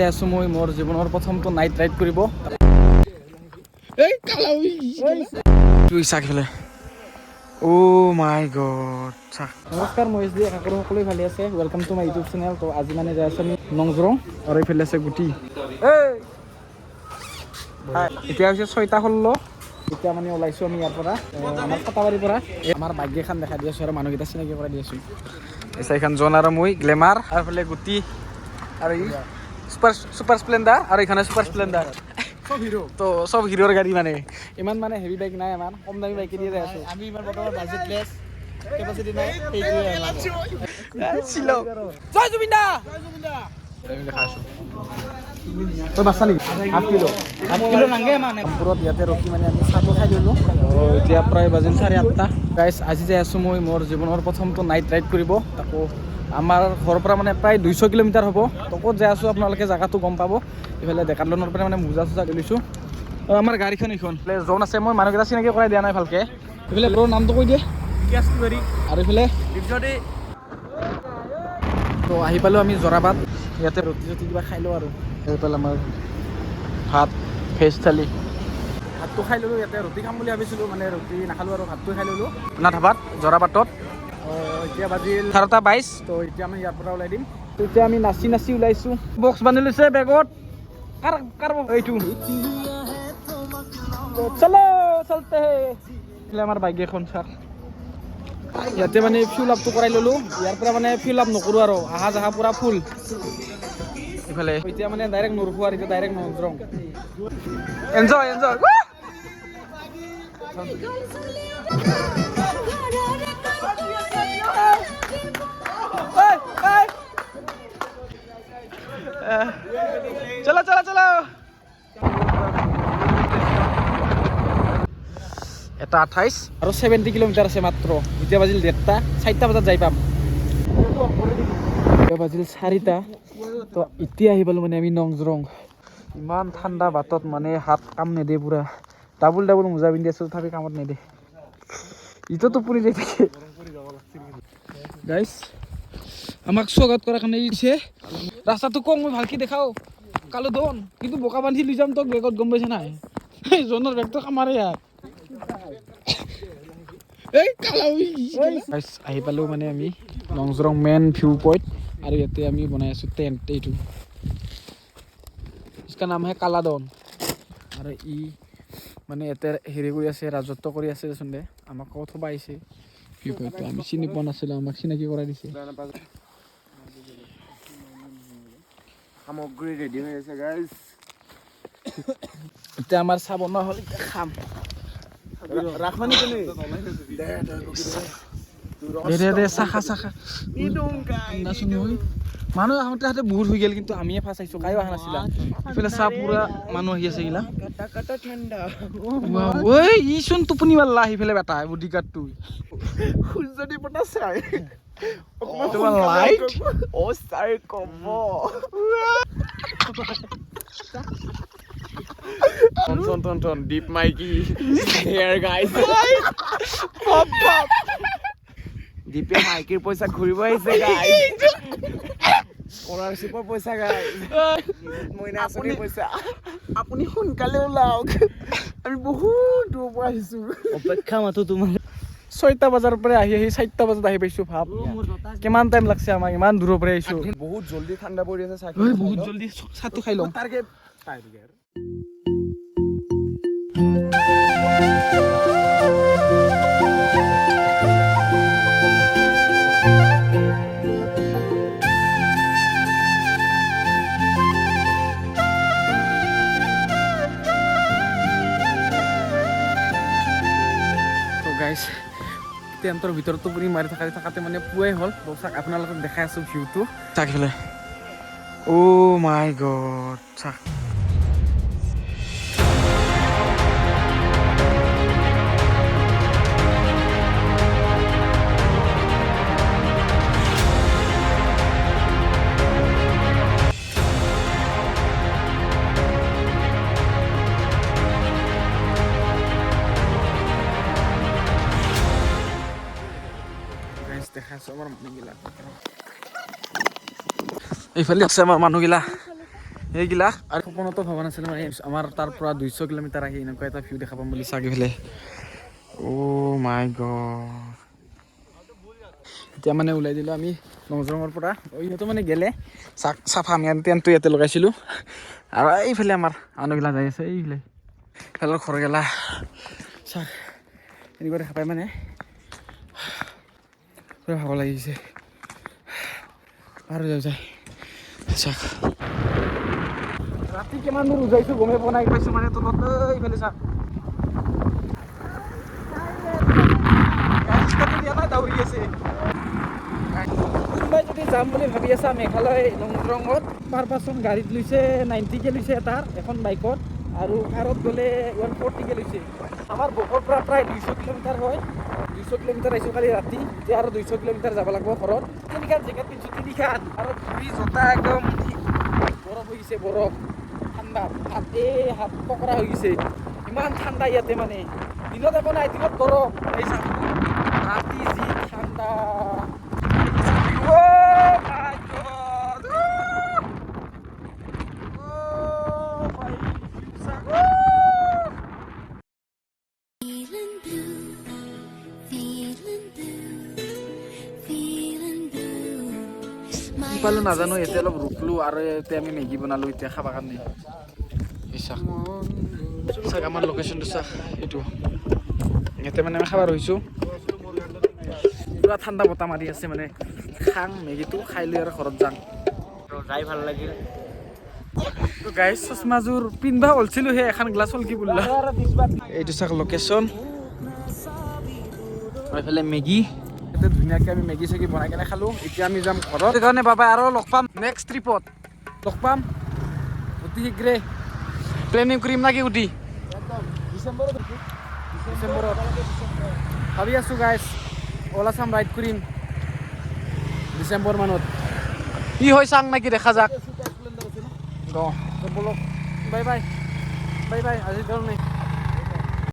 যাই আছোঁ মই মোৰ জীৱনৰ প্ৰথমটো নাইট ৰাইড কৰিব। নমস্কাৰ মহেশ জি, আশা কৰোঁ সকলোৱে ভালে আছে। Welcome to my YouTube channel. তো আজি মানে যাই আছোঁ আমি নংজৰং আৰু এইফালে আছে গুটি। এতিয়া হৈছে 6:16। এতিয়া মানে ওলাইছোঁ আমি ইয়াৰ পৰা, আমাৰ ফটাবাৰীৰ পৰা। আমাৰ বাইক এখন দেখা দি আছোঁ আৰু মানুহকেইটা চিনাকি কৰাই দি আছোঁ। এই চাৰিখন জন আৰু মই গ্লেমাৰ, আৰু এইফালে গুটি আৰু ই ছুপাৰ স্প্লেণ্ডাৰ, আৰু এইখানে ছুপাৰ স্প্লেণ্ডাৰ। তো চব হিৰোৰ গাড়ী, মানে ইমান মানে হেভি বাইক নাই আমাৰ, কম দামী বাইকে দিয়ে যাই আছোঁ আমি। ইমান বৰ্তমান বাজেটলেছ, কেপাচিটি নাই, জয় জুবিন দা। তই বাচ্চা নেকি? 8 কিলো নাগে মানে পুৰত ইয়াতে ৰখি মানে আমি চাহটো খাই দিলোঁ। এতিয়া প্ৰায় বাজিল 8:30। গাইজ, আজি যাই আছোঁ মই মোৰ জীৱনৰ প্ৰথমটো নাইট ৰাইড কৰিব। তাকো আমাৰ ঘৰৰ পৰা মানে প্ৰায় 200 কিলোমিটাৰ হ'ব। তো ক'ত যাই আছোঁ আপোনালোকে জেগাটো গম পাব। এইফালে ডেকাটলনৰ পৰা মানে মোজা চোজা লৈছোঁ। আৰু আমাৰ গাড়ীখন এইখন জন আছে, মই মানুহকেইটা চিনাকি কৰাই দিয়া নাই ভালকৈ। এইফালে ব্ৰৰ নামটো কৈ দিয়ে। আৰু এইফালে তো আহি পালোঁ আমি জৰাবাদ। ইয়াতে ৰুটি চুটি কিবা খাই লওঁ আৰু এইফালে আমাৰ ভাত, ভেজ থালি। ভাতটো খাই ল'লোঁ ইয়াতে। ৰুটি খাম বুলি ভাবিছিলোঁ, মানে ৰুটি নাখালোঁ আৰু ভাতটো খাই ল'লোঁ না ধাবাত জৰাবাটত। এতিয়া বাজিল 11:22। তো এতিয়া আমি ইয়াৰ পৰা ওলাই দিম। তো এতিয়া আমি নাচি নাচি ওলাইছোঁ। বক্স বান্ধি লৈছে বেগত। কাৰ এইটো চলো চলতে হে। আমাৰ বাইক এখন চাৰ ইয়াতে মানে ফিউল আপটো কৰাই ল'লোঁ। ইয়াৰ পৰা মানে ফিউল আপ নকৰোঁ আৰু আহা যাহা পূৰা ফুল। ইফালে এতিয়া মানে ডাইৰেক্ট নৰখোঁ আৰু এতিয়া ডাইৰেক্ট নংজৰং। Enjoy enjoy. চলো চলো চলো। এটা 28 আৰু 70 কিলোমিটাৰ আছে মাত্ৰ। এতিয়া বাজিল 1:30, 4টা বজাত যাই পাম। এতিয়া বাজিল 4টা। তো এতিয়া আহি পালোঁ মানে আমি নংজৰং। ইমান ঠাণ্ডা বাটত মানে হাত কাম নেদে, পূৰা ডাবুল মোজা পিন্ধি আছোঁ তথাপি কামত নেদে। ইটো টোপনি যাই থাকে। গাইছ, আমাক স্বাগত কৰাৰ কাৰণে দিছে। ৰাস্তাটো কম, মই ভালকৈ দেখাওঁ কালো দন, কিন্তু বোকা বান্ধি লৈ যাম তোক বেগত, গম পাইছে নাই? এই জনৰ বেগটো কামাৰে ইয়াত। আহি পালোঁ মানে আমি নংজৰং মেইন ভিউ পইণ্ট। আৰু ইয়াতে আমি বনাই আছোঁ টেণ্ট। এইটো इसका नाम है কালাদন। আৰু ই মানে ইয়াতে হেৰি কৰি আছে, ৰাজত্ব কৰি আছে দেচোন দে। আমাক ক'ত থ'ব আহিছে ভিউ পইণ্টটো, আমি চিনি পোৱা নাছিলোঁ, আমাক চিনাকি কৰাই দিছে। সামগ্ৰী ৰেডি হৈ আছে গাইজ। এতিয়া আমাৰ চাহ বনোৱা হ'ল, এতিয়া খাম। মানুহ আহোঁতে আহোঁতে বহুত হৈ গ'ল, কিন্তু আমিয়ে ফাৰ্ষ্ট আহিছোঁ, কায়ো অহা নাছিলা। এইফালে চাহ পুৰা মানুহ আহি আছে গিলা। ইচোন টোপনি মাৰলা সিফালে বেটা বুদ্ধি কাৰ্ডটো। সূৰ্যদী পতা চাই তোমাৰ লাইট অ চাই কম টন ডিপ মাইকি হেয়াৰ গাইজ। দীপে মাইকিৰ পইচা ঘূৰিব আহিছে গাইজ। স্কলাৰশ্বিপৰ পইচা গাইজ, মইনা আঁচনিৰ পইচা। আপুনি সোনকালে ওলাওক, আমি বহুত দূৰৰ পৰা আহিছোঁ। অপেক্ষা মাথো তোমাৰ 6টা বজাৰ পৰা আহি 4টা বজাত আহি পাইছোঁ। ভাব কিমান টাইম লাগছে আমাক, ইমান দূৰৰ পৰা আহিছোঁ। বহুত জল্দি ঠাণ্ডা পৰি আছে, বহুত জল্দি চাহটো খাই লওঁ। গাইজ, টেণ্টৰ ভিতৰত টোপনি মাৰি থাকাতে মানে পুৱাই হ'ল। চাওক আপোনালোকক দেখাই আছোঁ ভিউটো। চাওক এইফালে, অ' মাই গড, চাওক। এইফালে আছে আমাৰ মানুহগিলা। এইগিলা আৰু সপোনতো ভবা নাছিলোঁ মানে আমাৰ তাৰ পৰা 200 কিলোমিটাৰ আহি এনেকুৱা এটা ভিউ দেখা পাম বুলি চাগে ফেলে অ' মাই গড এতিয়া মানে ওলাই দিলোঁ আমি নংজৰঙৰ পৰা ইহঁতো মানে গেলে চাফা আমি টেণ্টটো ইয়াতে লগাইছিলোঁ আৰু এইফালে আমাৰ মানুহগিলা যাই আছে এইফালে খেলৰ ঘৰ গেলা চাক এনেকুৱা দেখা পাই মানে পুৰা ভাগৰ লাগিছে আৰু যাই চাক ৰাতি কিমান দূৰ উজাইছোঁ গমে পোৱা নাই পাইছোঁ মানে তলত এইফালে চাক দাউৰি আছে কোনোবাই যদি যাম বুলি ভাবি আছা মেঘালয় নংজৰঙত পাৰ পাৰ্চন গাড়ীত লৈছে 90কে লৈছে এটাৰ এখন বাইকত আৰু কাৰত গ'লে 140কে লৈছে আমাৰ বকৰ পৰা প্ৰায় 200 কিলোমিটাৰ হয় 200 কিলোমিটাৰ আহিছোঁ কালি ৰাতি এতিয়া আৰু 200 কিলোমিটাৰ যাব লাগিব ঘৰত তিনিখান জেকেট পিন্ধিছোঁ তিনিখান আৰু ঘূৰি জোতা একদম বৰফ হৈ গৈছে বৰফ ঠাণ্ডা হাত পকৰা হৈ গৈছে ইমান ঠাণ্ডা ইয়াতে মানে দিনত একো নাই দিনত গৰম ৰাতি যি ঠাণ্ডা পালো নাজানো এতিয়া অলপ ৰুকলো আৰু এতিয়া আমি মেগী বনালো এতিয়া খাবৰ কাৰণে চাক আমাৰ লোকেশ্যনটো চাক এইটো ইয়াতে মানে আমি খাব ৰৈছোঁ পুৰা ঠাণ্ডা বতাহ মাৰি আছে মানে খাং মেগীটো খাই লৈ আৰু ঘৰত যাম যাই ভাল লাগিল গাইজ চশমাযোৰ পিন্ধবা ওলছিলোঁ সেই এখন গ্লাছ হ'ল কি বোলা এইটো চাক লোকেশ্যন এইফালে মেগী ধুনীয়াকৈ আমি মেগী চেগি বনাই কেনে খালোঁ এতিয়া আমি যাম ঘৰত সেইকাৰণে বাবাই আৰু লগ পাম নেক্সট ট্ৰিপত লগ পাম অতি শীঘ্ৰে প্লেনিং কৰিম না কি উঠি ডিচেম্বৰত ভাবি আছোঁ গাইজ অলা চাম ৰাইড কৰিম ডিচেম্বৰ মানত কি হয় চাং নাকি দেখা যাক বলক বাই বাই আজিৰ কাৰণে